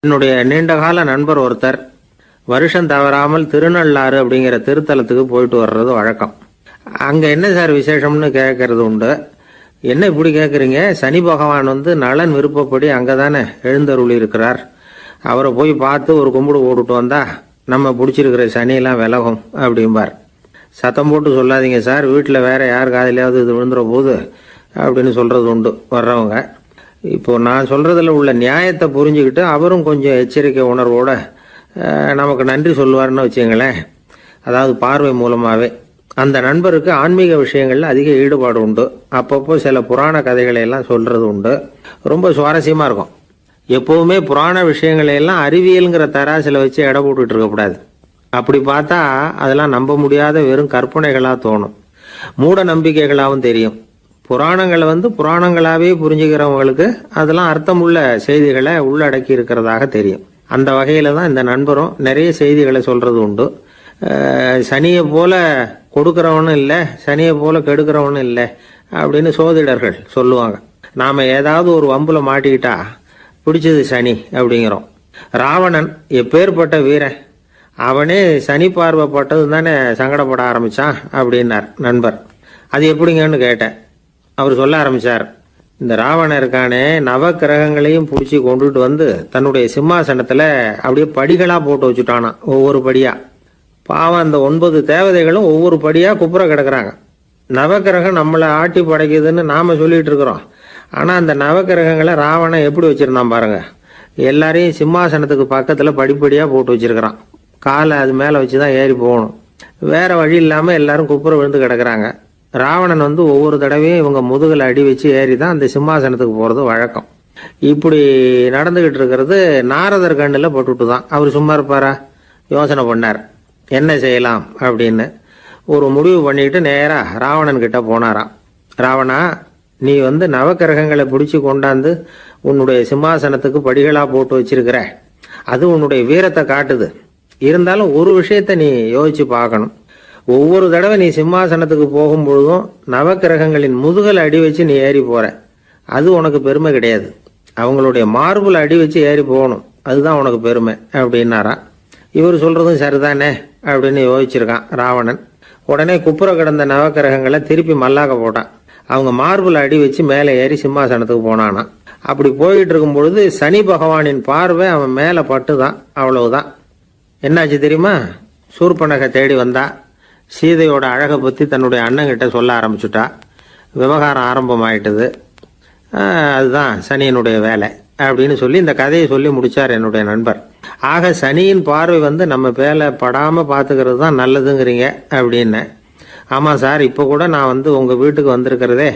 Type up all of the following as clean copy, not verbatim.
என்னுடைய நீண்டகால நண்பர் ஒருத்தர் வருஷம் தவறாமல் திருநள்ளாறு அப்படிங்கிற திருத்தலத்துக்கு போயிட்டு வர்றது வழக்கம். அங்கே என்ன சார் விசேஷம்னு கேட்கறது உண்டு. என்ன இப்படி கேட்குறீங்க? சனி பகவான் நலன் விருப்பப்படி அங்கே தானே எழுந்தருளி இருக்கிறார். அவரை போய் பார்த்து ஒரு கும்பிடு போட்டுட்டு வந்தா நம்ம பிடிச்சிருக்கிற சனியெல்லாம் விலகும் அப்படிம்பார். சத்தம் போட்டு சொல்லாதீங்க சார், வீட்டில் வேற யார் காதிலையாவது இது விழுந்துற போது அப்படின்னு சொல்கிறது உண்டு வர்றவங்க. இப்போ நான் சொல்கிறதுல உள்ள நியாயத்தை புரிஞ்சுக்கிட்டு அவரும் கொஞ்சம் எச்சரிக்கை உணர்வோட நமக்கு நன்றி சொல்லுவார்னு வச்சுங்களேன். அதாவது பார்வை மூலமாகவே. அந்த நண்பருக்கு ஆன்மீக விஷயங்களில் அதிக ஈடுபாடு உண்டு. அப்பப்போ சில புராண கதைகளை எல்லாம் சொல்கிறது உண்டு. ரொம்ப சுவாரஸ்யமாக இருக்கும். எப்போவுமே புராண விஷயங்களை எல்லாம் அறிவியலுங்கிற தராசில் வச்சு எடை போட்டுட்டு இருக்கக்கூடாது. அப்படி பார்த்தா அதெல்லாம் நம்ப முடியாத வெறும் கற்பனைகளாக தோணும், மூட நம்பிக்கைகளாகவும் தெரியும். புராணங்களை புராணங்களாகவே புரிஞ்சுக்கிறவங்களுக்கு அதெல்லாம் அர்த்தமுள்ள செய்திகளை உள்ளடக்கி இருக்கிறதாக தெரியும். அந்த வகையில் தான் இந்த நண்பரும் நிறைய செய்திகளை சொல்கிறது உண்டு. சனியை போல கொடுக்குறவனும் இல்லை, சனியை போல கெடுக்கிறவனும் இல்லை அப்படின்னு சோதிடர்கள் சொல்லுவாங்க. நாம் ஏதாவது ஒரு வம்புல மாட்டிக்கிட்டா பிடிச்சது சனி அப்படிங்கிறோம். ராவணன் எப்பேற்பட்ட வீரன், அவனே சனி பார்வைப்பட்டது தானே சங்கடப்பட ஆரம்பித்தான் அப்படின்னார் நண்பர். அது எப்படிங்கன்னு கேட்டேன். அவர் சொல்ல ஆரம்பித்தார். இந்த ராவணன் இருக்கானே, நவ கிரகங்களையும் பிடிச்சி கொண்டுட்டு தன்னுடைய சிம்மாசனத்தில் அப்படியே படிகளாக போட்டு வச்சுட்டானா, ஒவ்வொரு படியாக. பாவம் அந்த 9 தேவதைகளும் ஒவ்வொரு படியாக குப்புற கிடக்குறாங்க. நவக்கிரகம் நம்மளை ஆட்டி படைக்குதுன்னு நாம் சொல்லிட்டு இருக்கிறோம். ஆனால் அந்த நவக்கிரகங்களை ராவணன் எப்படி வச்சுருந்தான் பாருங்க. எல்லாரையும் சிம்மாசனத்துக்கு பக்கத்தில் படிப்படியாக போட்டு வச்சிருக்கிறான். காலை அது மேலே வச்சு தான் ஏறி போகணும். வேறு வழி இல்லாமல் எல்லாரும் குப்புற விழுந்து கிடக்குறாங்க. ராவணன் ஒவ்வொரு தடவையும் இவங்க முதுகில் அடி வச்சு ஏறி தான் அந்த சிம்மாசனத்துக்கு போகிறது வழக்கம். இப்படி நடந்துக்கிட்டு இருக்கிறது நாரதர் கண்ணில் பட்டுட்டு தான். அவர் சும்மா இருப்பாரா? யோசனை பண்ணார் என்ன செய்யலாம் அப்படின்னு. ஒரு முடிவு பண்ணிக்கிட்டு நேராக ராவணன் கிட்ட போனாராம். ராவணா, நீ நவக்கிரகங்களை பிடிச்சி கொண்டாந்து உன்னுடைய சிம்மாசனத்துக்கு படிகளாக போட்டு வச்சிருக்கிற, அது உன்னுடைய வீரத்தை காட்டுது. இருந்தாலும் ஒரு விஷயத்த நீ யோசிச்சு பார்க்கணும். ஒவ்வொரு தடவை நீ சிம்மாசனத்துக்கு போகும்பொழுதும் நவக்கிரகங்களின் முதுகல் அடி வச்சு நீ ஏறி போற, அது உனக்கு பெருமை கிடையாது. அவங்களுடைய மார்புல அடி வச்சு ஏறி போகணும், அதுதான் உனக்கு பெருமை அப்படின்னாரா. இவர் சொல்றதும் சரிதானே அப்படின்னு யோசிச்சிருக்கான் ராவணன். உடனே குப்புற கிடந்த நவக்கிரகங்களை திருப்பி மல்லாக்க போட்டான். அவங்க மார்புல அடி வச்சு மேலே ஏறி சிம்மாசனத்துக்கு போனானா. அப்படி போயிட்டு இருக்கும் பொழுது சனி பகவானின் பார்வை அவன் மேலே பட்டுதான். அவ்வளவுதான். என்னாச்சு தெரியுமா? சூர்பனகை தேடி வந்தா. சீதையோட அழகை பற்றி தன்னுடைய அண்ணங்கிட்ட சொல்ல ஆரம்பிச்சுட்டா. விவகாரம் ஆரம்பமாயிட்டது. அதுதான் சனியினுடைய வேலை அப்படின்னு சொல்லி இந்த கதையை சொல்லி முடிச்சார் என்னுடைய நண்பர். ஆக சனியின் பார்வை நம்ம பேல படாமல் பார்த்துக்கிறது தான் நல்லதுங்கிறீங்க அப்படின்னு. ஆமாம் சார், இப்போ கூட நான் உங்கள் வீட்டுக்கு வந்திருக்கிறதே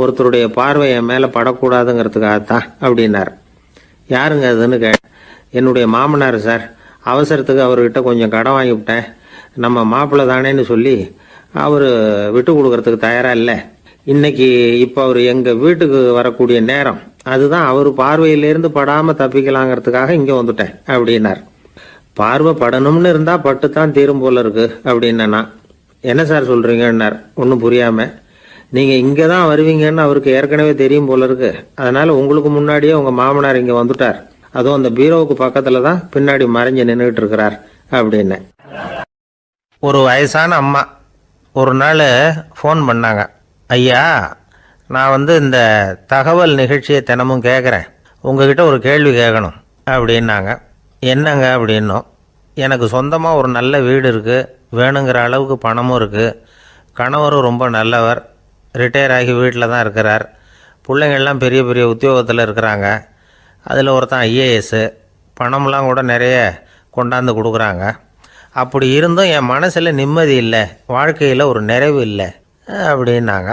ஒருத்தருடைய பார்வை என் மேலே படக்கூடாதுங்கிறதுக்காகத்தான் அப்படின்னார். யாருங்க அதுன்னு என்னுடைய மாமனார் சார். அவசரத்துக்கு அவர்கிட்ட கொஞ்சம் கடன் வாங்கிவிட்டேன். நம்ம மாப்பிள்ளை தானேன்னு சொல்லி அவர் விட்டு கொடுக்கறதுக்கு தயாராக இல்லை. இன்னைக்கு இப்போ அவர் எங்கள் வீட்டுக்கு வரக்கூடிய நேரம், அதுதான் அவர் பார்வையிலேருந்து படாமல் தப்பிக்கலாங்கிறதுக்காக இங்கே வந்துட்டேன் அப்படின்னார். பார்வை படணும்னு இருந்தால் பட்டு தான் தீரும் போல இருக்கு அப்படின்னா. என்ன சார் சொல்கிறீங்கன்னார் ஒன்றும் புரியாமல். நீங்கள் இங்கே தான் வருவீங்கன்னு அவருக்கு ஏற்கனவே தெரியும் போல இருக்கு. அதனால் உங்களுக்கு முன்னாடியே உங்கள் மாமனார் இங்கே வந்துட்டார். அதுவும் அந்த பீரோவுக்கு பக்கத்தில் தான் பின்னாடி மறைஞ்சு நின்றுட்டு இருக்கிறார் அப்படின்னு. ஒரு வயசான அம்மா ஒரு நாள் ஃபோன் பண்ணாங்க. ஐயா, நான் இந்த தகவல் நிகழ்ச்சியை தினமும் கேட்குறேன், உங்ககிட்ட ஒரு கேள்வி கேட்கணும் அப்படின்னாங்க. என்னங்க அப்படின்னோம். எனக்கு சொந்தமாக ஒரு நல்ல வீடு இருக்குது, வேணுங்கிற அளவுக்கு பணமும் இருக்குது, கணவரும் ரொம்ப நல்லவர், ரிட்டையர் ஆகி வீட்டில் தான் இருக்கிறார், பிள்ளைங்கள்லாம் பெரிய பெரிய உத்தியோகத்தில் இருக்கிறாங்க, அதில் ஒருத்தன் ஐஏஎஸ், பணம்லாம் கூட நிறைய கொண்டாந்து கொடுக்குறாங்க. அப்படி இருந்தும் என் மனசில் நிம்மதி இல்லை, வாழ்க்கையில் ஒரு நிறைவு இல்லை அப்படின்னாங்க.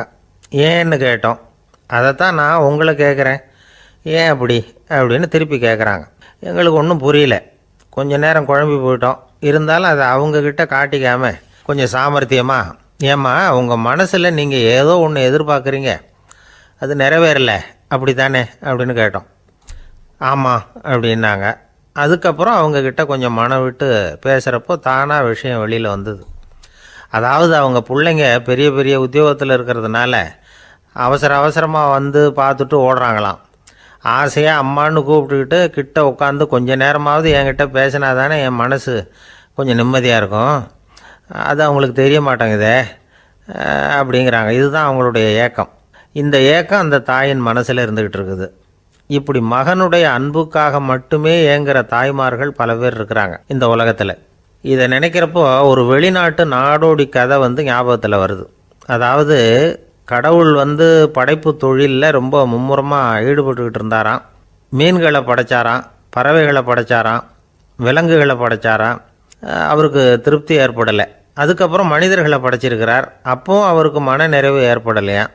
ஏன்னு கேட்டோம். அதைத்தான் நான் உங்களை கேட்குறேன், ஏன் அப்படி அப்படின்னு திருப்பி கேட்குறாங்க. எங்களுக்கு ஒன்றும் புரியல. கொஞ்சம் நேரம் குழம்பி போயிட்டோம். இருந்தாலும் அதை அவங்கக்கிட்ட காட்டிக்காமல் கொஞ்சம் சாமர்த்தியமாக, ஏம்மா உங்கள் மனசில் நீங்கள் ஏதோ ஒன்று எதிர்பார்க்குறீங்க, அது நிறைவேறலை அப்படி தானே அப்படின்னு கேட்டோம். ஆமாம் அப்படின்னாங்க. அதுக்கப்புறம் அவங்கக்கிட்ட கொஞ்சம் மனம் விட்டு பேசுகிறப்போ தானாக விஷயம் வெளியில் வந்தது. அதாவது அவங்க பிள்ளைங்க பெரிய பெரிய உத்தியோகத்தில் இருக்கிறதுனால அவசரமாக பார்த்துட்டு ஓடுறாங்களாம். ஆசையாக அம்மான்னு கூப்பிட்டுக்கிட்டு கிட்ட உட்காந்து கொஞ்ச நேரமாவது என்கிட்ட பேசினா தானே என் மனசு கொஞ்சம் நிம்மதியாக இருக்கும். அது அவங்களுக்கு தெரிய மாட்டேங்குதே அப்படிங்கிறாங்க. இதுதான் அவங்களுடைய ஏக்கம். இந்த ஏக்கம் அந்த தாயின் மனசில் இருந்துக்கிட்டு இருக்குது. இப்படி மகனுடைய அன்புக்காக மட்டுமே ஏங்குற தாய்மார்கள் பல பேர் இருக்கிறாங்க இந்த உலகத்தில். இதை நினைக்கிறப்போ ஒரு வெளிநாட்டு நாடோடி கதை ஞாபகத்தில் வருது. அதாவது கடவுள் படைப்பு தொழிலில் ரொம்ப மும்முரமாக ஈடுபட்டுக்கிட்டு இருந்தாராம். மீன்களை படைச்சாராம், பறவைகளை படைச்சாராம், விலங்குகளை படைச்சாராம். அவருக்கு திருப்தி ஏற்படலை. அதுக்கப்புறம் மனிதர்களை படைச்சிருக்கிறார். அப்போவும் அவருக்கு மன நிறைவு ஏற்படலையா.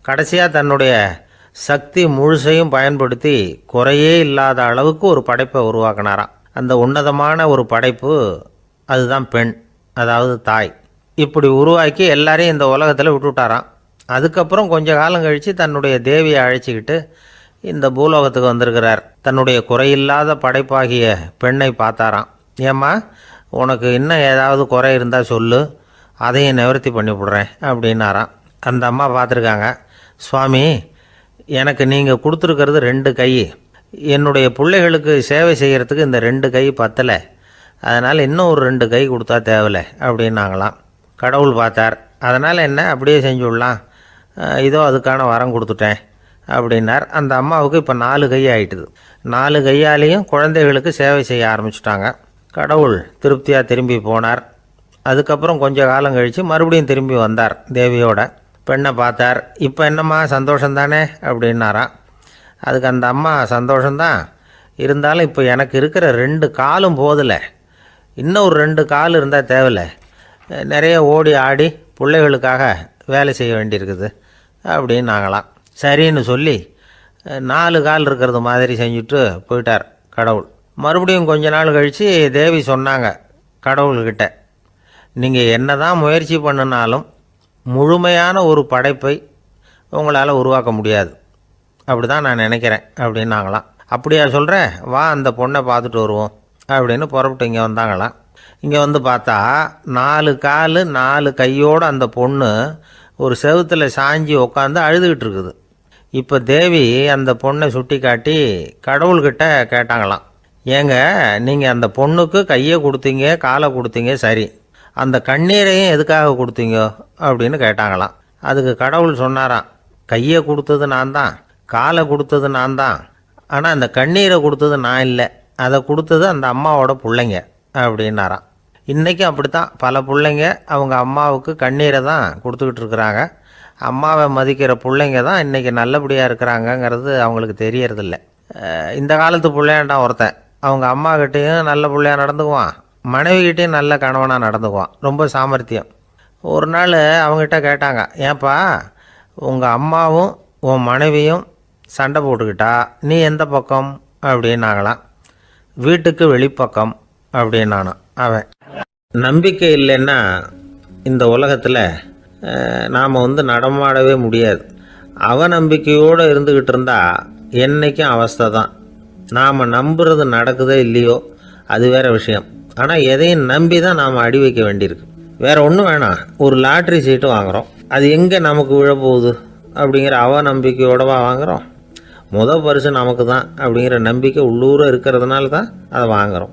கடைசியாக தன்னுடைய சக்தி முழுசையும் பயன்படுத்தி குறையே இல்லாத அளவுக்கு ஒரு படைப்பை உருவாக்கினாராம். அந்த உன்னதமான ஒரு படைப்பு அதுதான் பெண், அதாவது தாய். இப்படி உருவாக்கி எல்லாரையும் இந்த உலகத்தில் விட்டுவிட்டாராம். அதுக்கப்புறம் கொஞ்ச காலம் கழித்து தன்னுடைய தேவியை அழைச்சிக்கிட்டு இந்த பூலோகத்துக்கு வந்திருக்கிறார். தன்னுடைய குறையில்லாத படைப்பாகிய பெண்ணை பார்த்தாராம். ஏம்மா, உனக்கு இன்னும் ஏதாவது குறை இருந்தால் சொல்லு, அதையும் நிவர்த்தி பண்ணி விடுறேன் அப்படின்னாராம். அந்த அம்மா பார்த்துருக்காங்க. சுவாமி, எனக்கு நீங்கள் கொடுத்துருக்கிறது 2 கை. என்னுடைய பிள்ளைகளுக்கு சேவை செய்கிறதுக்கு இந்த 2 கை பத்தலை. அதனால் இன்னும் ஒரு 2 கை கொடுத்தா தேவலை அப்படின்னாங்களாம். கடவுள் பார்த்தார். அதனால் என்ன, அப்படியே செஞ்சு விடலாம், இதோ அதுக்கான வரம் கொடுத்துட்டேன் அப்படின்னார். அந்த அம்மாவுக்கு இப்போ 4 கை ஆகிட்டுது. 4 கையாலேயும் குழந்தைகளுக்கு சேவை செய்ய ஆரம்பிச்சுட்டாங்க. கடவுள் திருப்தியாக திரும்பி போனார். அதுக்கப்புறம் கொஞ்ச காலம் கழித்து மறுபடியும் திரும்பி வந்தார் தேவியோட. பெண்ணை பார்த்தார். இப்போ என்னம்மா சந்தோஷந்தானே அப்படின்னாராம். அதுக்கு அந்த அம்மா, சந்தோஷந்தான், இருந்தாலும் இப்போ எனக்கு இருக்கிற 2 காலும் போதில்லை, இன்னும் ஒரு 2 கால் இருந்தால் தேவையில்லை, நிறைய ஓடி ஆடி பிள்ளைகளுக்காக வேலை செய்ய வேண்டியிருக்குது அப்படின்னாங்களாம். சரின்னு சொல்லி 4 கால் இருக்கிறது மாதிரி செஞ்சுட்டு போயிட்டார் கடவுள். மறுபடியும் கொஞ்ச நாள் கழித்து தேவி சொன்னாங்க கடவுள்கிட்ட, நீங்கள் என்ன தான் முயற்சி பண்ணினாலும் முழுமையான ஒரு படைப்பை உங்களால் உருவாக்க முடியாது, அப்படி தான் நான் நினைக்கிறேன் அப்படின்னாங்களாம். அப்படியா சொல்கிறேன், வா அந்த பொண்ணை பார்த்துட்டு வருவோம் அப்படின்னு புறப்பட்டு இங்கே வந்தாங்களாம். இங்கே பார்த்தா 4 கால் 4 கையோடு அந்த பொண்ணு ஒரு செவுத்தில் சாஞ்சி உட்காந்து அழுதுகிட்டு இருக்குது. இப்போ தேவி அந்த பொண்ணை சுட்டி காட்டி கடவுள்கிட்ட கேட்டாங்களாம், ஏங்க, நீங்கள் அந்த பொண்ணுக்கு கையை கொடுத்தீங்க, காலை கொடுத்தீங்க, சரி, அந்த கண்ணீரையும் எதுக்காக கொடுத்தீங்க அப்படின்னு கேட்டாங்களாம். அதுக்கு கடவுள் சொன்னாராம், கையை கொடுத்தது நான் தான், காலை கொடுத்தது நான் தான், ஆனால் அந்த கண்ணீரை கொடுத்தது நான் இல்லை, அதை கொடுத்தது அந்த அம்மாவோட பிள்ளைங்க அப்படின்னாராம். இன்றைக்கும் அப்படித்தான் பல பிள்ளைங்க அவங்க அம்மாவுக்கு கண்ணீரை தான் கொடுத்துக்கிட்டு இருக்கிறாங்க. அம்மாவை மதிக்கிற பிள்ளைங்க தான் இன்றைக்கி நல்லபடியாக இருக்கிறாங்கங்கிறது அவங்களுக்கு தெரியறதில்ல. இந்த காலத்து பிள்ளையாண்டான் ஒருத்தன் அவங்க அம்மாக்கிட்டேயும் நல்ல பிள்ளையாக நடந்துக்குவான், மனைவிக்கிட்டேயும் நல்ல கணவனாக நடந்துக்குவான், ரொம்ப சாமர்த்தியம். ஒரு நாள் அவங்ககிட்ட கேட்டாங்க, ஏன்பா உங்கள் அம்மாவும் உன் மனைவியும் சண்டை போட்டுக்கிட்டா நீ எந்த பக்கம் அப்படின்னாங்களாம். வீட்டுக்கு வெளிப்பக்கம் அப்படின்னானான் அவன். நம்பிக்கை இல்லைன்னா இந்த உலகத்தில் நாம் நடமாடவே முடியாது. அவநம்பிக்கையோடு இருந்துக்கிட்டு இருந்தால் என்றைக்கும் அவஸ்தை தான். நாம் நம்புறது நடக்குதோ இல்லையோ அது வேறு விஷயம். ஆனால் எதையும் நம்பி தான் நாம் அடி வைக்க வேண்டியிருக்கு. வேறு ஒன்றும் வேணாம், ஒரு லாட்ரி சீட்டு வாங்குகிறோம், அது எங்கே நமக்கு விழப்போகுது அப்படிங்கிற அவநம்பிக்கையோடவா வாங்குகிறோம். பரிசு நமக்கு தான் அப்படிங்கிற நம்பிக்கை உள்ளூர இருக்கிறதுனால தான் அதை வாங்குகிறோம்.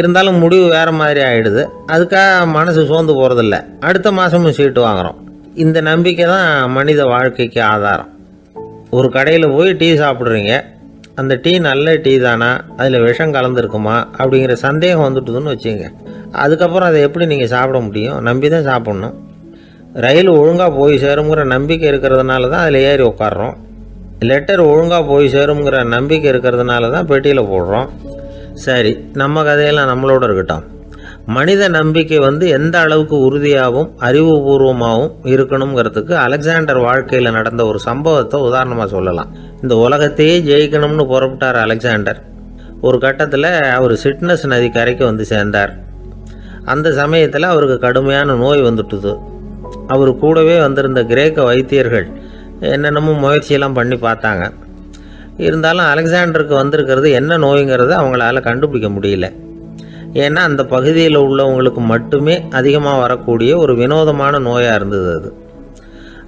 இருந்தாலும் முடிவு வேறு மாதிரி ஆகிடுது. அதுக்காக மனசு சோர்ந்து போகிறதில்ல, அடுத்த மாதமும் சீட்டு வாங்குகிறோம். இந்த நம்பிக்கை தான் மனித வாழ்க்கைக்கு ஆதாரம். ஒரு கடையில் போய் டீ சாப்பிட்றீங்க, அந்த டீ நல்ல டீ தானா, அதில் விஷம் கலந்துருக்குமா அப்படிங்கிற சந்தேகம் வந்துட்டுதுன்னு வச்சுங்க. அதுக்கப்புறம் அதை எப்படி நீங்கள் சாப்பிட முடியும்? நம்பி தான் சாப்பிட்ணும். ரயில் ஒழுங்காக போய் சேருங்கிற நம்பிக்கை இருக்கிறதுனால தான் அதில் ஏறி உட்காடுறோம். லெட்டர் ஒழுங்காக போய் சேருங்கிற நம்பிக்கை இருக்கிறதுனால தான் பெட்டியில் போடுறோம். சரி, நம்ம கதையெல்லாம் நம்மளோட இருக்கட்டும். மனித நம்பிக்கை எந்த அளவுக்கு உறுதியாகவும் அறிவுபூர்வமாகவும் இருக்கணுங்கிறதுக்கு அலெக்சாண்டர் வாழ்க்கையில் நடந்த ஒரு சம்பவத்தை உதாரணமாக சொல்லலாம். இந்த உலகத்தையே ஜெயிக்கணும்னு புறப்பட்டார் அலெக்சாண்டர். ஒரு கட்டத்தில் அவர் சிட்னஸ் நதி கரைக்கு சேர்ந்தார். அந்த சமயத்தில் அவருக்கு கடுமையான நோய் வந்துட்டுது. அவர் கூடவே வந்திருந்த கிரேக்க வைத்தியர்கள் என்னென்னமோ முயற்சியெல்லாம் பண்ணி பார்த்தாங்க. இருந்தாலும் அலெக்சாண்டருக்கு வந்திருக்கிறது என்ன நோய்ங்கிறத அவங்களால கண்டுபிடிக்க முடியல. ஏன்னா அந்த பகுதியில் உள்ளவங்களுக்கு மட்டுமே அதிகமாக வரக்கூடிய ஒரு வினோதமான நோயாக இருந்தது அது.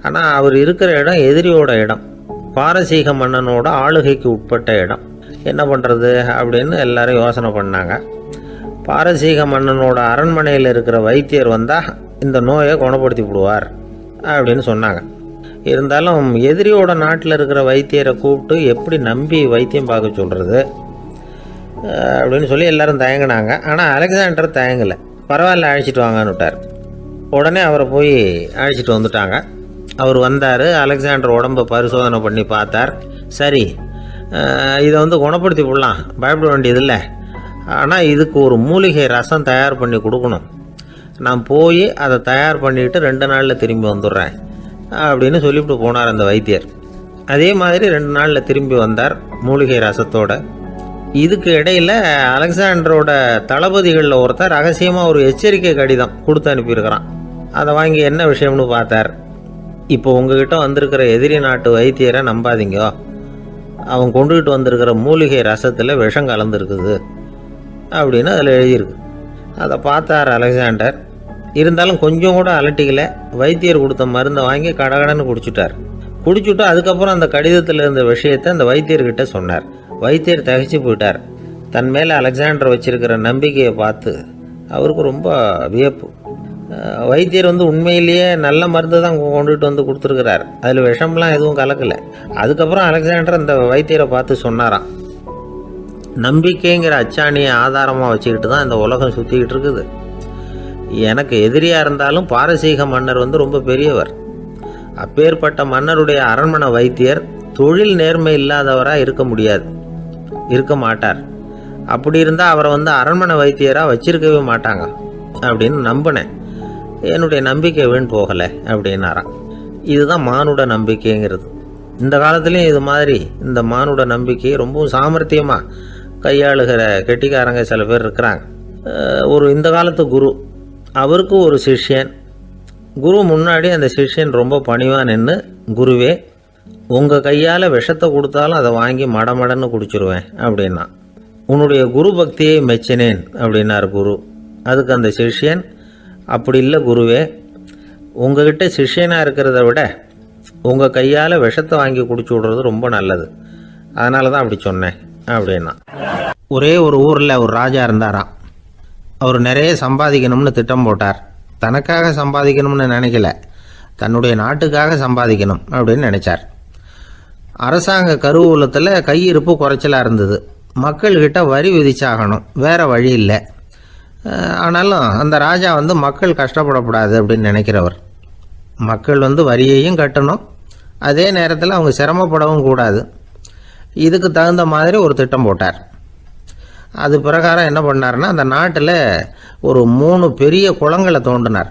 ஆனால் அவர் இருக்கிற இடம் எதிரியோட இடம். பாரசீக மன்னனோட ஆளுகைக்கு உட்பட்ட இடம். என்ன பண்ணுறது அப்படின்னு எல்லாரும் யோசனை பண்ணாங்க. பாரசீக மன்னனோட அரண்மனையில் இருக்கிற வைத்தியர் வந்தால் இந்த நோயை குணப்படுத்தி விடுவார் அப்படின்னு சொன்னாங்க. இருந்தாலும் எதிரியோட நாட்டில் இருக்கிற வைத்தியரை கூப்பிட்டு எப்படி நம்பி வைத்தியம் பார்க்க சொல்கிறது அப்படின்னு சொல்லி எல்லாரும் தயங்கினாங்க. ஆனால் அலெக்சாண்டர் தயங்கலை. பரவாயில்ல, அழைச்சிட்டு வாங்கன்னு விட்டார். உடனே அவரை போய் அழைச்சிட்டு வந்துட்டாங்க. அவர் வந்தார். அலெக்சாண்டர் உடம்பை பரிசோதனை பண்ணி பார்த்தார். சரி, இதை குணப்படுத்தி விடலாம், பயப்பட வேண்டியதில்லை. ஆனால் இதுக்கு ஒரு மூலிகை ரசம் தயார் பண்ணி கொடுக்கணும். நான் போய் அதை தயார் பண்ணிவிட்டு 2 நாளில் திரும்பி வந்துடுறேன் அப்படின்னு சொல்லிவிட்டு போனார் அந்த வைத்தியர். அதே மாதிரி 2 நாளில் திரும்பி வந்தார் மூலிகை ரசத்தோட. இதுக்கு இடையில் அலெக்சாண்டரோட தளபதிகளில் ஒருத்தர் ரகசியமாக ஒரு எச்சரிக்கை கடிதம் கொடுத்து அனுப்பியிருக்கிறான். அதை வாங்கி என்ன விஷயம்னு பார்த்தார். இப்போ உங்ககிட்ட வந்திருக்கிற எதிரி நாட்டு வைத்தியரை நம்பாதீங்க, அவன் கொண்டுகிட்டு வந்திருக்கிற மூலிகை ரசத்தில் விஷம் கலந்துருக்குது அப்படின்னு அதில் எழுதியிருக்கு. அதை பார்த்தார் அலெக்சாண்டர். இருந்தாலும் கொஞ்சம் கூட அலட்டிக்கலை. வைத்தியர் கொடுத்த மருந்தை வாங்கி கடகடன்னு குடிச்சுட்டு அதுக்கப்புறம் அந்த கடிதத்தில் இருந்த விஷயத்தை அந்த வைத்தியர்கிட்ட சொன்னார். வைத்தியர் தகைச்சு போயிட்டார். தன் மேலே அலெக்சாண்டர் வச்சிருக்கிற நம்பிக்கையை பார்த்து அவருக்கு ரொம்ப வியப்பு. வைத்தியர் உண்மையிலேயே நல்ல மருந்து தான் கொண்டுகிட்டு கொடுத்துருக்கிறார், அதில் விஷம்லாம் எதுவும் கலக்கலை. அதுக்கப்புறம் அலெக்சாண்டர் அந்த வைத்தியரை பார்த்து சொன்னாராம், நம்பிக்கைங்கிற அச்சாணியை ஆதாரமாக வச்சுக்கிட்டு தான் இந்த உலகம் சுற்றிக்கிட்டு இருக்குது. எனக்கு எதிரியாக இருந்தாலும் பாரசீக மன்னர் ரொம்ப பெரியவர். அப்பேற்பட்ட மன்னருடைய அரண்மனை வைத்தியர் தொழில் நேர்மை இல்லாதவராக இருக்க மாட்டார். அப்படி இருந்தால் அவரை அரண்மனை வைத்தியராக வச்சிருக்கவே மாட்டாங்க அப்படின்னு நம்பினேன். என்னுடைய நம்பிக்கை வீண் போகலை அப்படின்னாராம். இதுதான் மானுட நம்பிக்கைங்கிறது. இந்த காலத்துலேயும் இது மாதிரி இந்த மானுட நம்பிக்கையை ரொம்பவும் சாமர்த்தியமாக கையாளுகிற கெட்டிக்காரங்க சில பேர் இருக்கிறாங்க. இந்த காலத்து குரு, அவருக்கு ஒரு சிஷ்யன். குரு முன்னாடி அந்த சிஷ்யன் ரொம்ப பணிவாக நின்று, குருவே, உங்கள் கையால் விஷத்தை கொடுத்தாலும் அதை வாங்கி மடமடன்னு குடிச்சிருவேன் அப்படின்னா. உன்னுடைய குரு பக்தியை மெச்சினேன் அப்படின்னார் குரு. அதுக்கு அந்த சிஷ்யன், அப்படி இல்லை குருவே, உங்ககிட்ட சிஷ்யனாக இருக்கிறத விட உங்கள் கையால் விஷத்தை வாங்கி குடிச்சு விடுறது ரொம்ப நல்லது, அதனால தான் அப்படி சொன்னேன் அப்படின்னா. ஒரே ஒரு ஊரில் ஒரு ராஜா இருந்தாராம். அவர் நிறைய சம்பாதிக்கணும்னு திட்டம் போட்டார். தனக்காக சம்பாதிக்கணும்னு நினைக்கல, தன்னுடைய நாட்டுக்காக சம்பாதிக்கணும் அப்படின்னு நினைச்சார். அரசாங்க கருவூலத்தில் கையிருப்பு குறைச்சலாக இருந்தது. மக்கள்கிட்ட வரி விதிச்சாகணும், வேற வழி இல்லை. ஆனாலும் அந்த ராஜா மக்கள் கஷ்டப்படக்கூடாது அப்படின்னு நினைக்கிறவர். மக்கள் வரியையும் கட்டணும், அதே நேரத்தில் அவங்க சிரமப்படவும் கூடாது. இதுக்கு தகுந்த மாதிரி ஒரு திட்டம் போட்டார். அது பிரகாரம் என்ன பண்ணார்னா, அந்த நாட்டில் ஒரு 3 பெரிய குளங்களை தோண்டினார்.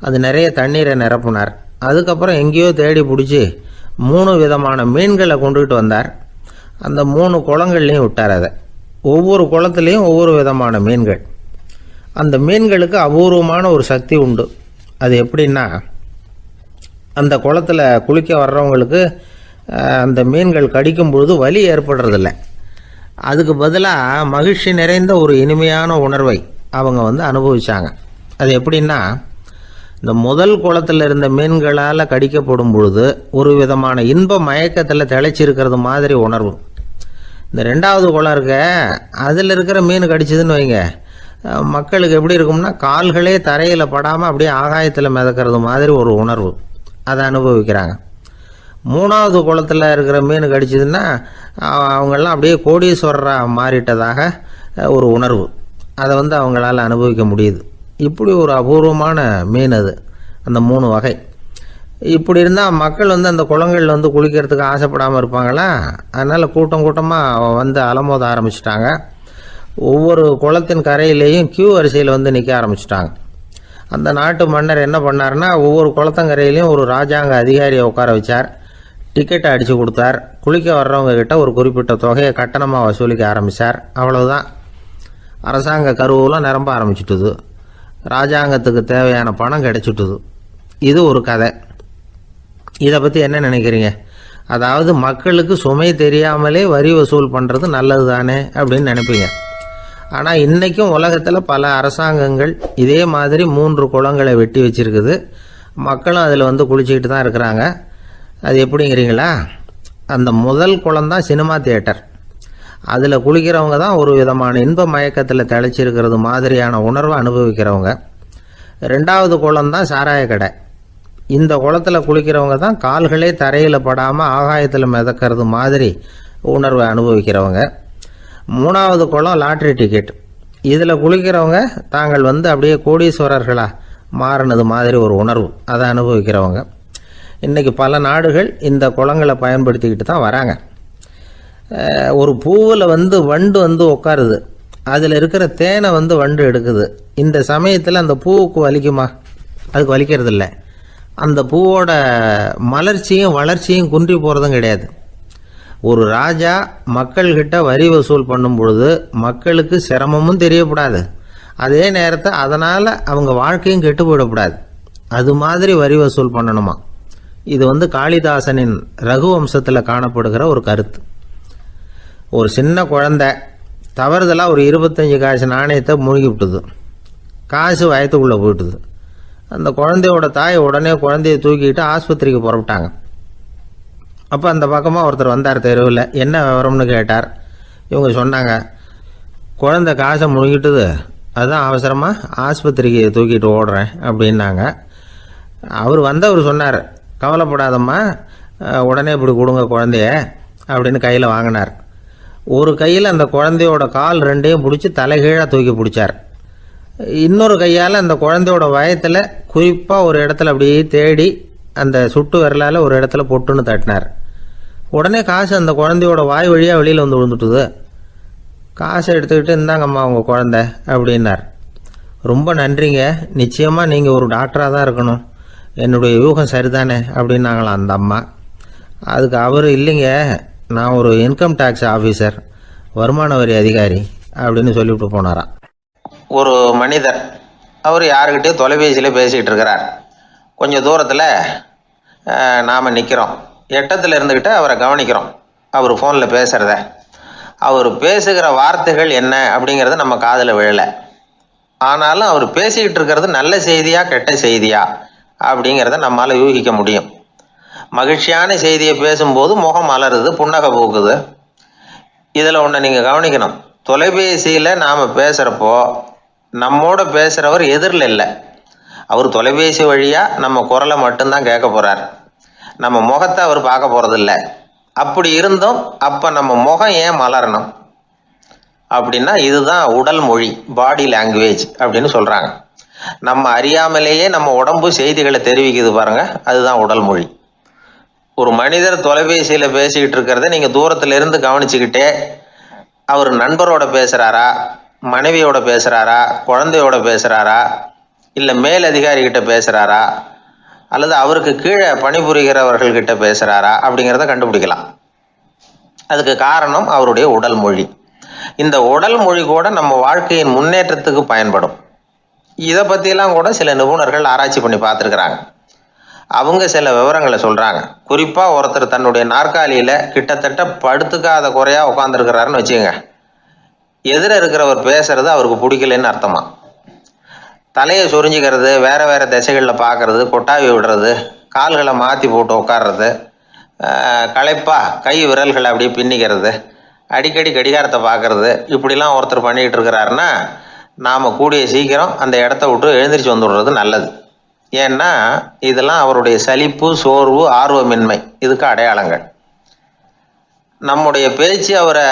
அது நிறைய தண்ணீரை நிரப்புனார். அதுக்கப்புறம் எங்கேயோ தேடி பிடிச்சி 3 விதமான மீன்களை கொண்டுகிட்டு வந்தார். அந்த 3 குளங்கள்லையும் விட்டார். அதை ஒவ்வொரு குளத்துலேயும் ஒவ்வொரு விதமான மீன்கள். அந்த மீன்களுக்கு அபூர்வமான ஒரு சக்தி உண்டு. அது எப்படின்னா, அந்த குளத்தில் குளிக்க வர்றவங்களுக்கு அந்த மீன்கள் கடிக்கும் பொழுது வலி ஏற்படுறதில்ல. அதுக்கு பதிலாக மகிழ்ச்சி நிறைந்த ஒரு இனிமையான உணர்வை அவங்க அனுபவிச்சாங்க. அது எப்படின்னா, இந்த முதல் குளத்தில் இருந்த மீன்களால் கடிக்கப்படும் பொழுது ஒரு விதமான இன்ப மயக்கத்தில் திளைச்சிருக்கிறது மாதிரி உணர்வு. இந்த 2வது குளம் இருக்க, அதில் இருக்கிற மீன் கடிச்சதுன்னு வைங்க, மக்களுக்கு எப்படி இருக்கும்னா, கால்களே தரையில் படாமல் அப்படியே ஆகாயத்தில் மிதக்கிறது மாதிரி ஒரு உணர்வு. அதை அனுபவிக்கிறாங்க. 3வது குளத்தில் இருக்கிற மீன் கடிச்சதுன்னா அவங்கெல்லாம் அப்படியே கோடீஸ்வரராக மாறிட்டதாக ஒரு உணர்வு. அதை அவங்களால அனுபவிக்க முடியுது. இப்படி ஒரு அபூர்வமான மீன் அது, அந்த 3 வகை. இப்படி இருந்தால் மக்கள் அந்த குளங்களில் குளிக்கிறதுக்கு ஆசைப்படாமல் இருப்பாங்களா? அதனால் கூட்டமாக அலமோத ஆரம்பிச்சிட்டாங்க. ஒவ்வொரு குளத்தின் கரையிலேயும் கியூ வரிசையில் நிற்க ஆரம்பிச்சிட்டாங்க. அந்த நாட்டு மன்னர் என்ன பண்ணார்னா, ஒவ்வொரு குளத்தங்கரையிலையும் ஒரு ராஜாங்க அதிகாரியை உட்கார வச்சார். டிக்கெட்டை அடித்து கொடுத்தார். குளிக்க வர்றவங்க கிட்ட ஒரு குறிப்பிட்ட தொகையை கட்டணமாக வசூலிக்க ஆரம்பித்தார். அவ்வளவுதான். அரசாங்க கருவூலம் நிரம்ப ஆரம்பிச்சுட்டுது. ராஜாங்கத்துக்கு தேவையான பணம் கிடைச்சிட்டுது. இது ஒரு கதை. இதை பற்றி என்ன நினைக்கிறீங்க? அதாவது மக்களுக்கு சுமை தெரியாமலே வரி வசூல் பண்ணுறது நல்லது தானே அப்படின்னு நினைப்பீங்க. ஆனால் இன்றைக்கும் உலகத்தில் பல அரசாங்கங்கள் இதே மாதிரி 3 குளங்களை வெட்டி வச்சிருக்குது. மக்களும் அதில் குளிச்சுக்கிட்டு தான் இருக்கிறாங்க. அது எப்படிங்கிறீங்களா? அந்த முதல் குளம் தான் சினிமா தியேட்டர். அதில் குளிக்கிறவங்க தான் ஒரு விதமான இன்ப மயக்கத்தில் தெளிச்சிருக்கிறது மாதிரியான உணர்வை அனுபவிக்கிறவங்க. ரெண்டாவது குளம் தான் சாராய கடை. இந்த குளத்தில் குளிக்கிறவங்க தான் கால்களே தரையில் படாமல் ஆகாயத்தில் மிதக்கிறது மாதிரி உணர்வை அனுபவிக்கிறவங்க. மூணாவது குளம் லாட்ரி டிக்கெட். இதில் குளிக்கிறவங்க தாங்கள் அப்படியே கோடீஸ்வரர்களாக மாறினது மாதிரி ஒரு உணர்வு, அதை அனுபவிக்கிறவங்க. இன்றைக்கி பல நாடுகள் இந்த குளங்களை பயன்படுத்திக்கிட்டு தான் வராங்க. ஒரு பூவில் வண்டு உட்காருது, அதில் இருக்கிற தேனை வண்டு எடுக்குது. இந்த சமயத்தில் அந்த பூவுக்கு வலிக்குமா? அதுக்கு வலிக்கிறது இல்லை. அந்த பூவோட மலர்ச்சியும் வளர்ச்சியும் குன்றி போகிறதும் கிடையாது. ஒரு ராஜா மக்கள்கிட்ட வரி வசூல் பண்ணும் பொழுது மக்களுக்கு சிரமமும் தெரியக்கூடாது, அதே நேரத்தை அதனால் அவங்க வாழ்க்கையும் கெட்டு போயிடக்கூடாது. அது மாதிரி வரி வசூல் பண்ணணுமா. இது காளிதாசனின் ரகுவம்சத்தில் காணப்படுகிற ஒரு கருத்து. ஒரு சின்ன குழந்தை தவறுதலாக ஒரு 25 காசு நாணயத்தை மூழ்கி விட்டுது. காசு வயத்துக்குள்ளே போயிட்டுது. அந்த குழந்தையோட தாய் உடனே குழந்தைய தூக்கிட்டு ஆஸ்பத்திரிக்கு புறப்பட்டாங்க. அப்போ அந்த பக்கமாக ஒருத்தர் வந்தார் தெருவில். என்ன விவரம்னு கேட்டார். இவங்க சொன்னாங்க, குழந்தை காசை முழுங்கிட்டுது, அதுதான் அவசரமாக ஆஸ்பத்திரிக்கு தூக்கிட்டு ஓடுறேன் அப்படின்னாங்க. அவர் சொன்னார், கவலைப்படாதம்மா, உடனே இப்படி கொடுங்க குழந்தைய அப்படின்னு கையில் வாங்கினார். ஒரு கையில் அந்த குழந்தையோட கால் ரெண்டையும் பிடிச்சி தலைகீழாக தூக்கி பிடிச்சார். இன்னொரு கையால் அந்த குழந்தையோட வயத்தில் குறிப்பாக ஒரு இடத்துல அப்படியே தேடி அந்த சுட்டு விரலால் ஒரு இடத்துல பொட்டுன்னு தட்டினார். உடனே காசு அந்த குழந்தையோட வாய் வழியாக வெளியில் விழுந்துட்டுது. காசை எடுத்துக்கிட்டு, இந்தாங்கம்மா உங்கள் குழந்தை அப்படின்னார். ரொம்ப நன்றிங்க, நிச்சயமாக நீங்கள் ஒரு டாக்டராக தான் இருக்கணும், என்னுடைய யூகம் சரிதானே அப்படின்னாங்களாம் அந்த அம்மா. அதுக்கு அவர், இல்லைங்க, நான் ஒரு இன்கம் டேக்ஸ் ஆஃபீஸர், வருமான வரி அதிகாரி அப்படின்னு சொல்லிவிட்டு போனாராம். ஒரு மனிதர் அவர் யாருக்கிட்டே தொலைபேசியில் பேசிகிட்டு இருக்கிறார். கொஞ்சம் தூரத்தில் நாம் நிற்கிறோம். எட்டத்தில் இருந்துக்கிட்டு அவரை கவனிக்கிறோம், அவர் ஃபோனில் பேசுகிறத. அவர் பேசுகிற வார்த்தைகள் என்ன அப்படிங்கிறது நம்ம காதில் விழலை. ஆனாலும் அவர் பேசிக்கிட்டு இருக்கிறது நல்ல செய்தியா கெட்ட செய்தியா அப்படிங்கிறத நம்மளால் யூகிக்க முடியும். மகிழ்ச்சியான செய்தியை பேசும்போது முகம் மலருது, புன்னகை பூக்குது. இதில் ஒன்று நீங்கள் கவனிக்கணும், தொலைபேசியில் நாம் பேசுகிறப்போ நம்மோட பேசுகிறவர் எதிரில் இல்லை. அவர் தொலைபேசி வழியாக நம்ம குரலை மட்டும்தான் கேட்க போகிறார், நம்ம முகத்தை அவர் பார்க்க போகிறதில்ல. அப்படி இருந்தும் அப்போ நம்ம முகம் ஏன் மலரணும் அப்படின்னா, இதுதான் உடல் மொழி, பாடி லாங்குவேஜ் அப்படின்னு சொல்கிறாங்க. நம்ம அறியாமலேயே நம்ம உடம்பு செய்திகளை தெரிவிக்குது பாருங்க, அதுதான் உடல் மொழி. ஒரு மனிதர் தொலைபேசியில் பேசிக்கிட்டு இருக்கிறத நீங்கள் தூரத்தில் இருந்து கவனிச்சுக்கிட்டே அவர் நண்பரோட பேசுகிறாரா, மனைவியோட பேசுகிறாரா, குழந்தையோட பேசுகிறாரா, இல்லை மேல் அதிகாரிகிட்ட பேசுகிறாரா, அல்லது அவருக்கு கீழே பணிபுரிகிறவர்கள்கிட்ட பேசுகிறாரா அப்படிங்கிறத கண்டுபிடிக்கலாம். அதுக்கு காரணம் அவருடைய உடல் மொழி. இந்த உடல் மொழி கூட நம்ம வாழ்க்கையின் முன்னேற்றத்துக்கு பயன்படும். இதை பற்றியெல்லாம் கூட சில நிபுணர்கள் ஆராய்ச்சி பண்ணி பார்த்துருக்குறாங்க. அவங்க சில விவரங்களை சொல்கிறாங்க. குறிப்பாக ஒருத்தர் தன்னுடைய நாற்காலியில் கிட்டத்தட்ட படுத்துக்காத குறையாக உட்காந்துருக்கிறாருன்னு வச்சுக்கோங்க. எதிர இருக்கிறவர் பேசுறது அவருக்கு பிடிக்கலன்னு அர்த்தமா. தலையை சொரிஞ்சிக்கிறது, வேற வேற திசைகளில் பார்க்கறது, கொட்டாவி விடுறது, கால்களை மாற்றி போட்டு உட்கார்றது, களைப்பா கை விரல்களை அப்படியே பின்னிக்கிறது, அடிக்கடி கடிகாரத்தை பார்க்கறது, இப்படிலாம் ஒருத்தர் பண்ணிக்கிட்டு இருக்கிறாருன்னா நாம் கூடிய சீக்கிரம் அந்த இடத்த விட்டு எழுந்திரிச்சு வந்துடுறது நல்லது. ஏன்னா இதெல்லாம் அவருடைய சலிப்பு, சோர்வு, ஆர்வமின்மை இதுக்கு அடையாளங்கள். நம்முடைய பேச்சு அவரை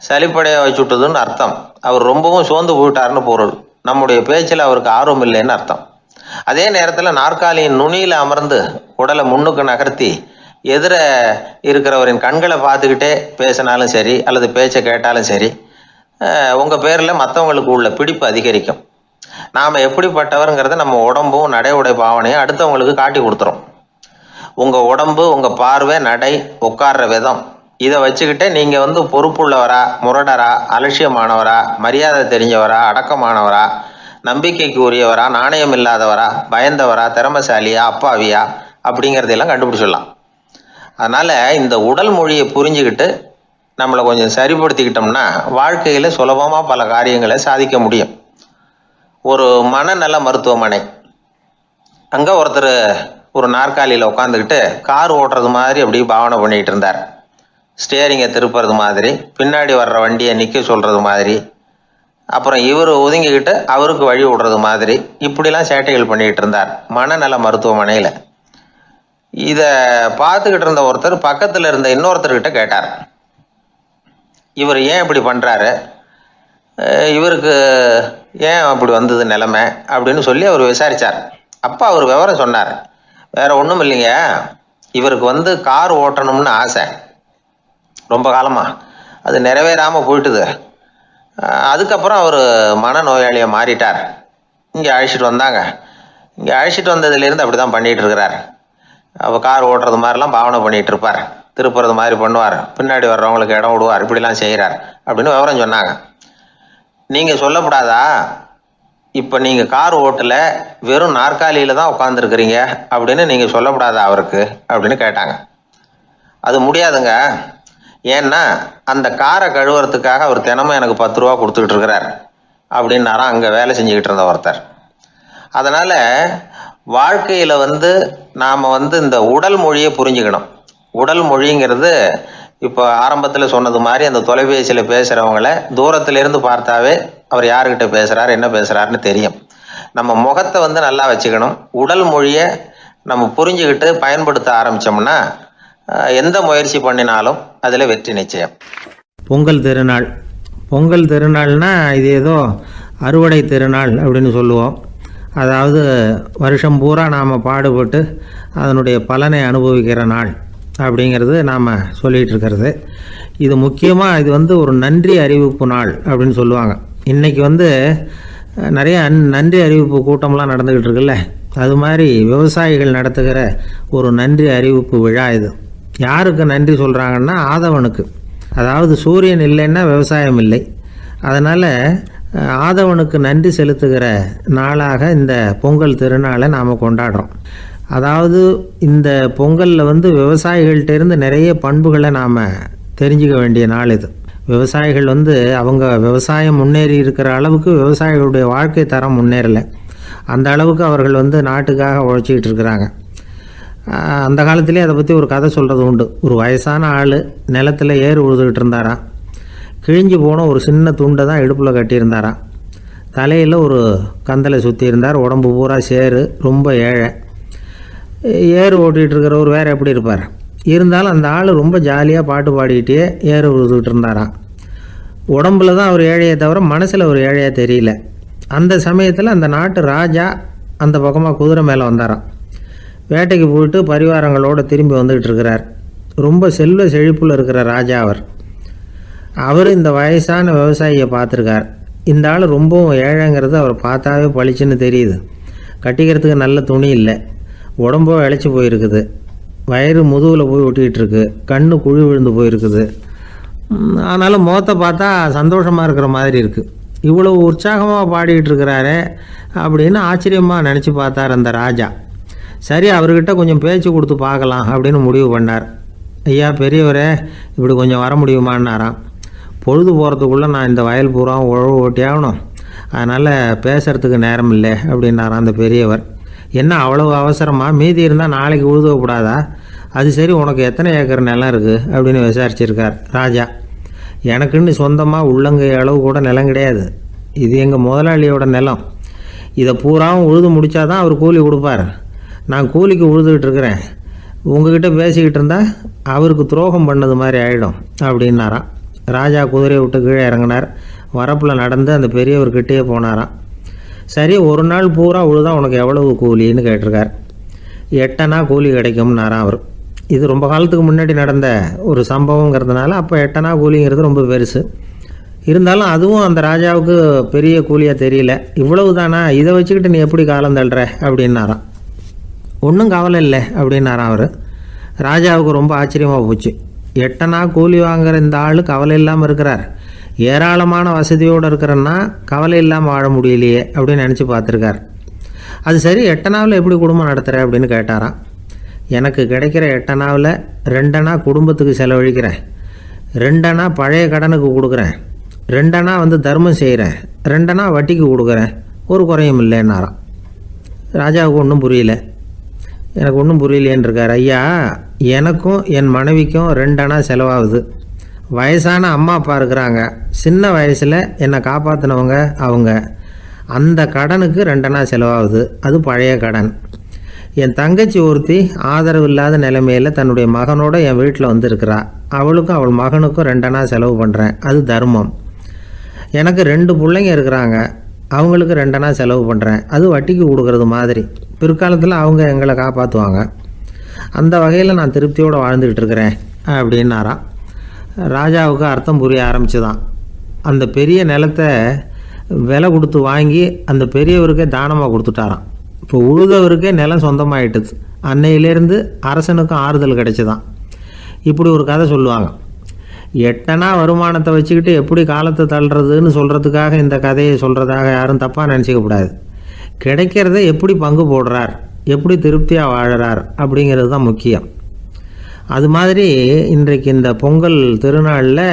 சலிப்படைய வச்சுட்டதுன்னு அர்த்தம். அவர் ரொம்பவும் சோர்ந்து போயிட்டாருன்னு பொருள். நம்முடைய பேச்சில் அவருக்கு ஆர்வம் இல்லைன்னு அர்த்தம். அதே நேரத்தில் நாற்காலியின் நுனியில் அமர்ந்து உடலை முன்னுக்கு நகர்த்தி எதிர இருக்கிறவரின் கண்களை பார்த்துக்கிட்டே பேசினாலும் சரி, அல்லது பேச்சை கேட்டாலும் சரி, உங்கள் பேரில் மற்றவங்களுக்கு உள்ள பிடிப்பு அதிகரிக்கும். நாம் எப்படிப்பட்டவருங்கிறத நம்ம உடம்பும் நடை உடை பாவனையும் அடுத்தவங்களுக்கு காட்டி கொடுத்துரும். உங்கள் உடம்பு, உங்கள் பார்வை, நடை, உட்கார்ற விதம், இதை வச்சுக்கிட்டே நீங்கள் பொறுப்புள்ளவரா, முரடரா, அலட்சியமானவரா, மரியாதை தெரிஞ்சவரா, அடக்கமானவரா, நம்பிக்கைக்கு உரியவரா, நாணயம் இல்லாதவரா, பயந்தவரா, திறமசாலியா, அப்பாவியா அப்படிங்கிறதையெல்லாம் கண்டுபிடிச்சிடலாம். அதனால் இந்த உடல் மொழியை புரிஞ்சுக்கிட்டு நம்மளை கொஞ்சம் சரிப்படுத்திக்கிட்டோம்னா வாழ்க்கையில் சுலபமாக பல காரியங்களை சாதிக்க முடியும். ஒரு மனநல மருத்துவமனை, அங்கே ஒருத்தர் ஒரு நாற்காலியில் உட்காந்துக்கிட்டு கார் ஓட்டுறது மாதிரி அப்படியே பாவனை பண்ணிகிட்டு இருந்தார். ஸ்டியரிங்கை திருப்புறது மாதிரி, பின்னாடி வர்ற வண்டியை நிற்க சொல்கிறது மாதிரி, அப்புறம் இவர் ஒதுங்கிக்கிட்டு அவருக்கு வழி விடுறது மாதிரி இப்படிலாம் சேட்டைகள் பண்ணிக்கிட்டு இருந்தார் மனநல மருத்துவமனையில். இதை பார்த்துக்கிட்டு இருந்த ஒருத்தர் பக்கத்தில் இருந்த இன்னொருத்தர்கிட்ட கேட்டார், இவர் ஏன் இப்படி பண்ணுறாரு, இவருக்கு ஏன் அப்படி வந்தது நிலைமை அப்படின்னு சொல்லி அவர் விசாரித்தார். அப்போ அவர் விவரம் சொன்னார். வேற ஒன்றும் இல்லைங்க, இவருக்கு கார் ஓட்டணும்னு ஆசை ரொம்ப காலமாக, அது நிறைவேறாமல் போயிட்டுது. அதுக்கப்புறம் அவர் மனநோயாளியை மாறிட்டார். இங்கே அழைச்சிட்டு வந்தாங்க. இங்கே அழைச்சிட்டு வந்ததுலேருந்து அப்படி தான் பண்ணிகிட்டு இருக்கிறார். அவர் கார் ஓட்டுறது மாதிரிலாம் பாவனை பண்ணிகிட்டு இருப்பார், திருப்புறது மாதிரி பண்ணுவார், பின்னாடி வர்றவங்களுக்கு இடம் விடுவார், இப்படிலாம் செய்கிறார் அப்படின்னு விவரம் சொன்னாங்க. நீங்கள் சொல்லக்கூடாதா, இப்போ நீங்கள் கார் ஓட்டல வெறும் நாற்காலியில் தான் உட்காந்துருக்குறீங்க அப்படின்னு நீங்கள் சொல்லக்கூடாதா அவருக்கு அப்படின்னு கேட்டாங்க. அது முடியாதுங்க, ஏன்னா அந்த காரை கழுவுறதுக்காக அவர் தினமும் எனக்கு 10 ரூபா கொடுத்துக்கிட்டு இருக்கிறார் அப்படின்னாராம் அங்கே வேலை செஞ்சுக்கிட்டு இருந்த ஒருத்தர். அதனால் வாழ்க்கையில் நாம் இந்த உடல் மொழியை புரிஞ்சுக்கணும். உடல் மொழிங்கிறது இப்போ ஆரம்பத்தில் சொன்னது மாதிரி அந்த தொலைபேசியில் பேசுகிறவங்கள தூரத்திலிருந்து பார்த்தாவே அவர் யாருக்கிட்ட பேசுகிறார் என்ன பேசுகிறாருன்னு தெரியும். நம்ம முகத்தை நல்லா வச்சுக்கணும். உடல் மொழியை நம்ம புரிஞ்சுக்கிட்டு பயன்படுத்த ஆரம்பித்தோம்னா எந்த முயற்சி பண்ணினாலும் அதில் வெற்றி நிச்சயம். பொங்கல் திருநாள். பொங்கல் திருநாள்னா இது ஏதோ அறுவடை திருநாள் அப்படின்னு சொல்லுவோம். அதாவது வருஷம் பூரா நாம் பாடுபட்டு அதனுடைய பலனை அனுபவிக்கிற நாள் அப்படிங்கிறது நாம் சொல்லிகிட்டு இருக்கிறது. இது முக்கியமாக இது ஒரு நன்றி அறிவிப்பு நாள் அப்படின்னு சொல்லுவாங்க. இன்றைக்கி நிறைய நன்றி அறிவிப்பு கூட்டம்லாம் நடந்துக்கிட்டு இருக்குல்ல, அது மாதிரி விவசாயிகள் நடத்துகிற ஒரு நன்றி அறிவிப்பு விழா இது. யாருக்கு நன்றி சொல்கிறாங்கன்னா ஆதவனுக்கு. அதாவது சூரியன் இல்லைன்னா விவசாயம் இல்லை. அதனால் ஆதவனுக்கு நன்றி செலுத்துகிற நாளாக இந்த பொங்கல் திருநாளை நாம் கொண்டாடுறோம். அதாவது இந்த பொங்கலில் விவசாயிகள்கிட்டேருந்து நிறைய பண்புகளை நாம் தெரிஞ்சுக்க வேண்டிய நாள் இது. விவசாயிகள் அவங்க விவசாயம் முன்னேறி இருக்கிற அளவுக்கு விவசாயிகளுடைய வாழ்க்கை தரம் முன்னேறலை. அந்த அளவுக்கு அவர்கள் நாட்டுக்காக உழைச்சிக்கிட்டு இருக்கிறாங்க. அந்த காலத்திலே அதை பற்றி ஒரு கதை சொல்கிறது உண்டு. ஒரு வயசான ஆள் நிலத்தில் ஏறு உழுதுகிட்டு இருந்தாராம். கிழிஞ்சு போன ஒரு சின்ன துண்டை தான் இடுப்பில் கட்டியிருந்தாராம். தலையில் ஒரு கந்தலை சுற்றி இருந்தார். உடம்பு பூரா சேரு, ரொம்ப ஏழை. ஏறு ஓட்டிகிட்டு இருக்கிறவர் வேறு எப்படி இருப்பார்? இருந்தாலும் அந்த ஆள் ரொம்ப ஜாலியாக பாட்டு பாடிக்கிட்டே ஏறு உழுதுகிட்டு இருந்தாராம். உடம்புல தான் அவர் ஏழையை தவிர மனசில் ஒரு ஏழையாக தெரியல. அந்த சமயத்தில் அந்த நாட்டு ராஜா அந்த பக்கமாக குதிரை மேலே வந்தாராம். வேட்டைக்கு போயிட்டு பரிவாரங்களோடு திரும்பி வந்துக்கிட்டு இருக்கிறார். ரொம்ப செல்வ செழிப்பில் இருக்கிற ராஜா அவர் இந்த வயசான விவசாயியை பார்த்துருக்கார். இந்த ஆள் ரொம்பவும் ஏழைங்கிறது அவர் பார்த்தாவே பளிச்சுன்னு தெரியுது. கட்டிக்கிறதுக்கு நல்ல துணி இல்லை, உடம்போ இழைச்சி போயிருக்குது, வயிறு முதுகில் போய் ஒட்டிக்கிட்டு இருக்கு, கண்ணு குழி விழுந்து போயிருக்குது. ஆனாலும் முகத்தை பார்த்தா சந்தோஷமாக இருக்கிற மாதிரி இருக்குது. இவ்வளோ உற்சாகமாக பாடிக்கிட்டு இருக்கிறாரே அப்படின்னு ஆச்சரியமாக நினச்சி பார்த்தார் அந்த ராஜா. சரி, அவர்கிட்ட கொஞ்சம் பேச்சு கொடுத்து பார்க்கலாம் அப்படின்னு முடிவு பண்ணார். ஐயா பெரியவரே, இப்படி கொஞ்சம் வர முடியுமான்னாராம். பொழுது போகிறதுக்குள்ளே நான் இந்த வயல் பூரா உழவு ஓட்டி ஆகணும், அதனால் பேசுகிறதுக்கு நேரம் இல்லை அப்படின்னாராம் அந்த பெரியவர். என்ன அவ்வளவு அவசரமாக? மீதி இருந்தால் நாளைக்கு உழுதக்கூடாதா? அது சரி, உனக்கு எத்தனை ஏக்கர் நிலம் இருக்குது அப்படின்னு விசாரிச்சிருக்கார் ராஜா. எனக்குன்னு சொந்தமாக உள்ளங்கை அளவு கூட நிலம் கிடையாது. இது எங்கள் முதலாளியோட நிலம். இதை பூராவும் உழுது முடித்தாதான் அவர் கூலி கொடுப்பார். நான் கூலிக்கு உழுதுகிட்டு இருக்கிறேன். உங்ககிட்ட பேசிக்கிட்டு இருந்தால் அவருக்கு துரோகம் பண்ணது மாதிரி ஆகிடும் அப்படின்னாராம். ராஜா குதிரையை விட்டு கீழே இறங்கினார். வரப்பில் நடந்து அந்த பெரியவர்கிட்டே போனாராம். சரி, ஒரு நாள் பூரா உழுதா உனக்கு எவ்வளவு கூலின்னு கேட்டிருக்கார். 8 அணா கூலி கிடைக்கும்னாராம் அவர். இது ரொம்ப காலத்துக்கு முன்னாடி நடந்த ஒரு சம்பவங்கிறதுனால அப்போ 8 அணா கூலிங்கிறது ரொம்ப பெருசு. இருந்தாலும் அதுவும் அந்த ராஜாவுக்கு பெரிய கூலியாக தெரியல. இவ்வளவு தானா, இதை வச்சுக்கிட்டு நீ எப்படி காலம் தள்ளுற அப்படின்னாராம். ஒன்றும் கவலை இல்லை அப்படின்னாராம் அவர். ராஜாவுக்கு ரொம்ப ஆச்சரியமாக போச்சு. 8 அணா கூலி வாங்குகிற இந்த ஆள் கவலை இல்லாமல் இருக்கிறார், ஏராளமான வசதியோடு இருக்கிறன்னா கவலை இல்லாமல் வாழ முடியலையே அப்படின்னு நினச்சி பார்த்துருக்கார். அது சரி, 8 அணாவில் எப்படி குடும்பம் நடத்துகிற அப்படின்னு கேட்டாராம். எனக்கு கிடைக்கிற 8 அணாவில் 2 அணா குடும்பத்துக்கு செலவழிக்கிறேன், 2 அணா பழைய கடனுக்கு கொடுக்குறேன், 2 அணா தர்மம் செய்கிறேன், 2 அணா வட்டிக்கு கொடுக்குறேன், ஒரு குறையும் இல்லைன்னாராம். ராஜாவுக்கு ஒன்றும் புரியல. எனக்கு ஒன்றும் புரியலேன்னு இருக்கார். ஐயா, எனக்கும் என் மனைவிக்கும் 2 அணா செலவாகுது. வயசான அம்மா அப்பா இருக்கிறாங்க. சின்ன வயசில் என்னை காப்பாற்றினவங்க அவங்க. அந்த கடனுக்கு 2 அணா செலவாகுது. அது பழைய கடன். என் தங்கச்சி ஒருத்தி ஆதரவு இல்லாத நிலைமையில் தன்னுடைய மகனோட என் வீட்டில் வந்திருக்கிறா. அவளுக்கும் அவள் மகனுக்கும் 2 அணா செலவு பண்ணுறேன். அது தர்மம். எனக்கு 2 பிள்ளைங்க இருக்கிறாங்க. அவங்களுக்கு 2 அணா செலவு பண்ணுறேன். அது வட்டிக்கு கொடுக்கறது மாதிரி. பிற்காலத்தில் அவங்க எங்களை காப்பாற்றுவாங்க. அந்த வகையில் நான் திருப்தியோடு வாழ்ந்துக்கிட்டு இருக்கிறேன் அப்படின்னாராம். ராஜாவுக்கு அர்த்தம் புரிய ஆரம்பிச்சுதான். அந்த பெரிய நிலத்தை விலை கொடுத்து வாங்கி அந்த பெரியவருக்கே தானமாக கொடுத்துட்டாராம். இப்போ உழுதவருக்கே நிலம் சொந்தமாயிட்டுது. அன்னையிலேருந்து அரசனுக்கும் ஆறுதல் கிடைச்சிதான். இப்படி ஒரு கதை சொல்லுவாங்க. 8 அணா வருமானத்தை வச்சுக்கிட்டு எப்படி காலத்தை தள்ளுறதுன்னு சொல்கிறதுக்காக இந்த கதையை சொல்கிறதாக யாரும் தப்பாக நினச்சிக்கக்கூடாது. கிடைக்கிறத எப்படி பங்கு போடுறார், எப்படி திருப்தியாக வாழறார் அப்படிங்கிறது தான் முக்கியம். அது மாதிரி இன்றைக்கு இந்த பொங்கல் திருநாளில்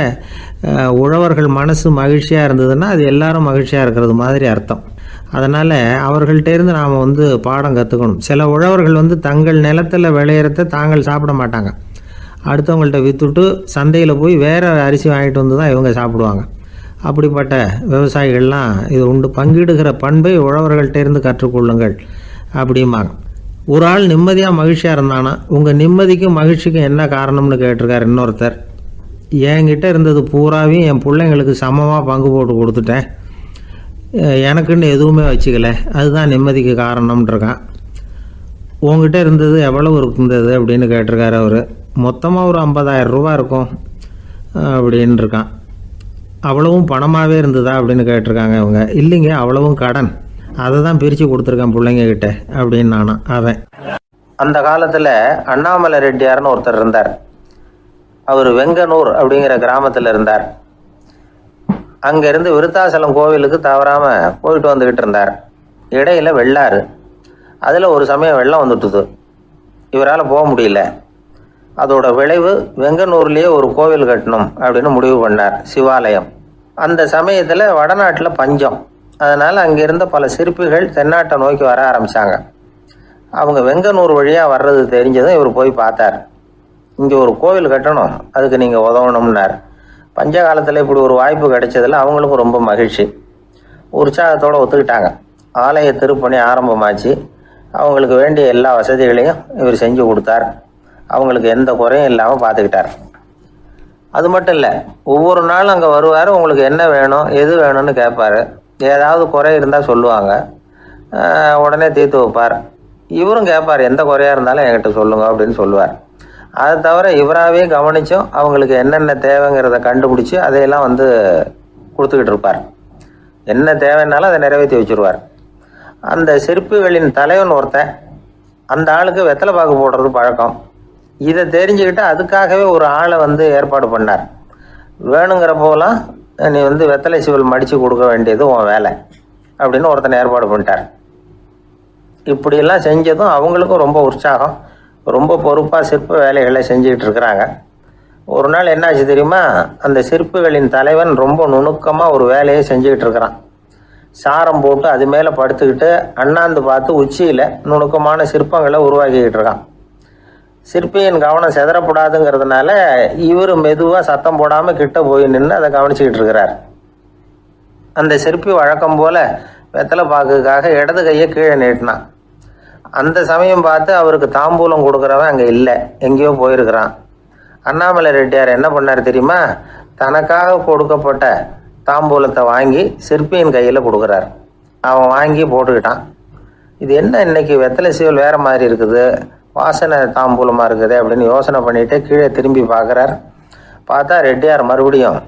உழவர்கள் மனசு மகிழ்ச்சியாக இருந்ததுன்னா அது எல்லாரும் மகிழ்ச்சியாக இருக்கிறது மாதிரி அர்த்தம். அதனால் அவர்கள்ட்டேருந்து நாம் பாடம் கற்றுக்கணும். சில உழவர்கள் தங்கள் நிலத்தில் விளையிறத தாங்கள் சாப்பிட மாட்டாங்க. அடுத்தவங்கள்ட்ட விற்றுட்டு சந்தையில் போய் வேறு அரிசி வாங்கிட்டு வந்து தான் இவங்க சாப்பிடுவாங்க. அப்படிப்பட்ட விவசாயிகள்லாம் இது உண்டு. பங்கிடுகிற பண்பை உழவர்கள்ட்டேருந்து கற்றுக்கொள்ளுங்கள் அப்படிம்பாங்க. ஒரு ஆள் நிம்மதியாக மகிழ்ச்சியாக இருந்தானா, உங்கள் நிம்மதிக்கும் மகிழ்ச்சிக்கும் என்ன காரணம்னு கேட்டிருக்கார் இன்னொருத்தர். என்கிட்ட இருந்தது பூராவையும் என் பிள்ளைங்களுக்கு சமமாக பங்கு போட்டு கொடுத்துட்டேன். எனக்குன்னு எதுவுமே வச்சுக்கல. அதுதான் நிம்மதிக்கு காரணம்ன்றிருக்கான். உங்ககிட்ட இருந்தது எவ்வளவு இருந்தது அப்படின்னு கேட்டிருக்காரு அவர். மொத்தமாக ஒரு 50,000 ரூபா இருக்கும் அப்படின்னு இருக்கான். அவ்வளவும் பணமாகவே இருந்ததா அப்படின்னு கேட்டிருக்காங்க அவங்க. இல்லைங்க, அவ்வளவும் கடன். அதை தான் பிரித்து கொடுத்துருக்கேன் பிள்ளைங்கக்கிட்ட அப்படின்னு நானும் அவன். அந்த காலத்தில் அண்ணாமலை ரெட்டியார்னு ஒருத்தர் இருந்தார். அவர் வெங்கனூர் அப்படிங்கிற கிராமத்தில் இருந்தார். அங்கேருந்து விருத்தாசலம் கோவிலுக்கு தவறாமல் போயிட்டு வந்துக்கிட்டு இருந்தார். இடையில வெள்ளாறு. அதில் ஒரு சமயம் வெள்ளம் வந்துட்டுது. இவரால் போக முடியல. அதோட விளைவு வெங்கனூர்லேயே ஒரு கோவில் கட்டணும் அப்படின்னு முடிவு பண்ணார், சிவாலயம். அந்த சமயத்தில் வடநாட்டில் பஞ்சம். அதனால் அங்கே இருந்த பல சிற்பிகள் தென்னாட்டை நோக்கி வர ஆரம்பித்தாங்க. அவங்க வெங்கனூர் வழியாக வர்றது தெரிஞ்சதும் இவர் போய் பார்த்தார். இங்கே ஒரு கோவில் கட்டணும், அதுக்கு நீங்கள் உதவணும்னார். பஞ்ச காலத்தில் இப்படி ஒரு வாய்ப்பு கிடைச்சதில் அவங்களுக்கும் ரொம்ப மகிழ்ச்சி. உற்சாகத்தோடு ஒத்துக்கிட்டாங்க. ஆலய திருப்பணி ஆரம்பமாச்சு. அவங்களுக்கு வேண்டிய எல்லா வசதிகளையும் இவர் செஞ்சு கொடுத்தார். அவங்களுக்கு எந்த குறையும் இல்லாமல் பார்த்துக்கிட்டார். அது மட்டும் இல்லை, ஒவ்வொரு நாளும் அங்கே வருவார். உங்களுக்கு என்ன வேணும், எது வேணும்னு கேட்பார். ஏதாவது குறை இருந்தால் சொல்லுவாங்க, உடனே தீர்த்து வைப்பார். இவரும் கேட்பார், எந்த குறையாக இருந்தாலும் என்கிட்ட சொல்லுங்க அப்படின்னு சொல்லுவார். அதை தவிர இவராகவே கவனித்தும் அவங்களுக்கு என்னென்ன தேவைங்கிறத கண்டுபிடிச்சி அதையெல்லாம் கொடுத்துக்கிட்டு இருப்பார். என்ன தேவைன்னாலும் அதை நிறைவேற்றி வச்சுருவார். அந்த சிற்பிகளின் தலைவன் ஒருத்தன், அந்த ஆளுக்கு வெத்தலை பாக்கு போடுறது பழக்கம். இதை தெரிஞ்சுக்கிட்டு அதுக்காகவே ஒரு ஆளை ஏற்பாடு பண்ணார். வேணுங்கிறப்போலாம் நீ வெத்தலை சிவல் மடித்து கொடுக்க வேண்டியது உன் வேலை அப்படின்னு ஒருத்தனை ஏற்பாடு பண்ணிட்டார். இப்படியெல்லாம் செஞ்சதும் அவங்களுக்கும் ரொம்ப உற்சாகம். ரொம்ப பொறுப்பாக சிற்ப வேலைகளை செஞ்சுக்கிட்டு இருக்கிறாங்க. ஒரு நாள் என்னாச்சு தெரியுமா? அந்த சிற்பிகளின் தலைவன் ரொம்ப நுணுக்கமாக ஒரு வேலையை செஞ்சுக்கிட்டு இருக்கிறான். சாரம் போட்டு அது மேலே படுத்துக்கிட்டு அண்ணாந்து பார்த்து உச்சியில் நுணுக்கமான சிற்பங்களை உருவாக்கிக்கிட்டு இருக்கான். சிற்பியின் கவனம் செதறப்படாதுங்கிறதுனால இவர் மெதுவாக சத்தம் போடாமல் கிட்ட போய் நின்று அதை கவனிச்சுக்கிட்டு இருக்கிறார். அந்த சிற்பி வழக்கம் போல் வெத்தலை பாக்குக்காக இடது கையை கீழே நீட்டினான். அந்த சமயம் பார்த்து அவருக்கு தாம்பூலம் கொடுக்குறவன் அங்கே இல்லை, எங்கேயோ போயிருக்கிறான். அண்ணாமலை ரெட்டியார் என்ன பண்ணார் தெரியுமா? தனக்காக கொடுக்கப்பட்ட தாம்பூலத்தை வாங்கி சிற்பியின் கையில் கொடுக்குறார். அவன் வாங்கி போட்டுக்கிட்டான். இது என்ன இன்னைக்கு வெத்தலை சீவல் வேறு மாதிரி இருக்குது, வாசனை தாம்பூலமாக இருக்குது அப்படின்னு யோசனை பண்ணிவிட்டு கீழே திரும்பி பார்க்குறார். பார்த்தா ரெட்டியார் மறுபடியும்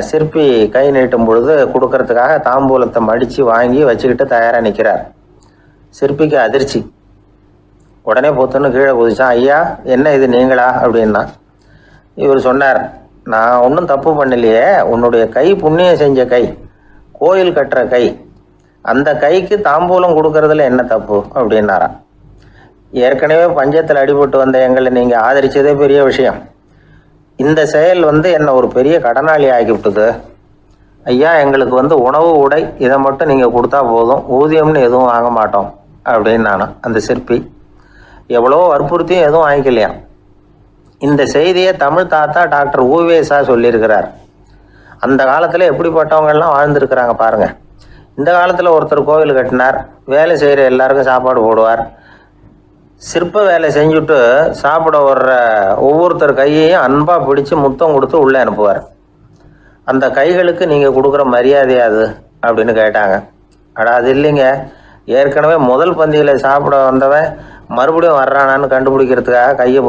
சிற்பி கை நீட்டும் பொழுது கொடுக்கறதுக்காக தாம்பூலத்தை மடித்து வாங்கி வச்சுக்கிட்டு தயாராக நிற்கிறார். சிற்பிக்கு அதிர்ச்சி. உடனே பொத்துன்னு கீழே குதிச்சான். ஐயா, என்ன இது நீங்களா அப்படின்னா. இவர் சொன்னார், நான் ஒன்றும் தப்பு பண்ணலையே, உன்னுடைய கை புண்ணியம் செஞ்ச கை, கோயில் கட்டுற கை, அந்த கைக்கு தாம்பூலம் கொடுக்கறதுல என்ன தப்பு அப்படின்னாராம். ஏற்கனவே பஞ்சத்தில் அடிபட்டு வந்த எங்களை நீங்கள் ஆதரித்ததே பெரிய விஷயம். இந்த செயல் என்னை ஒரு பெரிய கடனாளி ஆகிவிட்டது. ஐயா, எங்களுக்கு உணவு உடை இதை மட்டும் நீங்கள் கொடுத்தா போதும், ஊதியம்னு எதுவும் வாங்க மாட்டோம் அப்படின்னு நானும். அந்த சிற்பி எவ்வளோ வற்புறுத்தியும் எதுவும் வாங்கிக்கலையாம். இந்த செய்தியை தமிழ் தாத்தா டாக்டர் ஊவேசா சொல்லியிருக்கிறார். அந்த காலத்தில் எப்படிப்பட்டவங்கெல்லாம் வாழ்ந்துருக்கிறாங்க பாருங்கள். இந்த காலத்தில் ஒருத்தர் கோவில் கட்டினார், வேலை செய்கிற எல்லாருக்கும் சாப்பாடு போடுவார். சிற்ப வேலை செஞ்சுட்டு சாப்பிட வர்ற ஒவ்வொருத்தர் கையையும் அன்பாக பிடிச்சி முத்தம் கொடுத்து உள்ளே அனுப்புவார். அந்த கைகளுக்கு நீங்கள் கொடுக்குற மரியாதையா அது அப்படின்னு கேட்டாங்க. அது இல்லைங்க, ஏற்கனவே முதல் பந்தியில் சாப்பிட வந்தவன் மறுபடியும் வர்றானான்னு கண்டுபிடிக்கிறதுக்காக கையை பிடிச்சி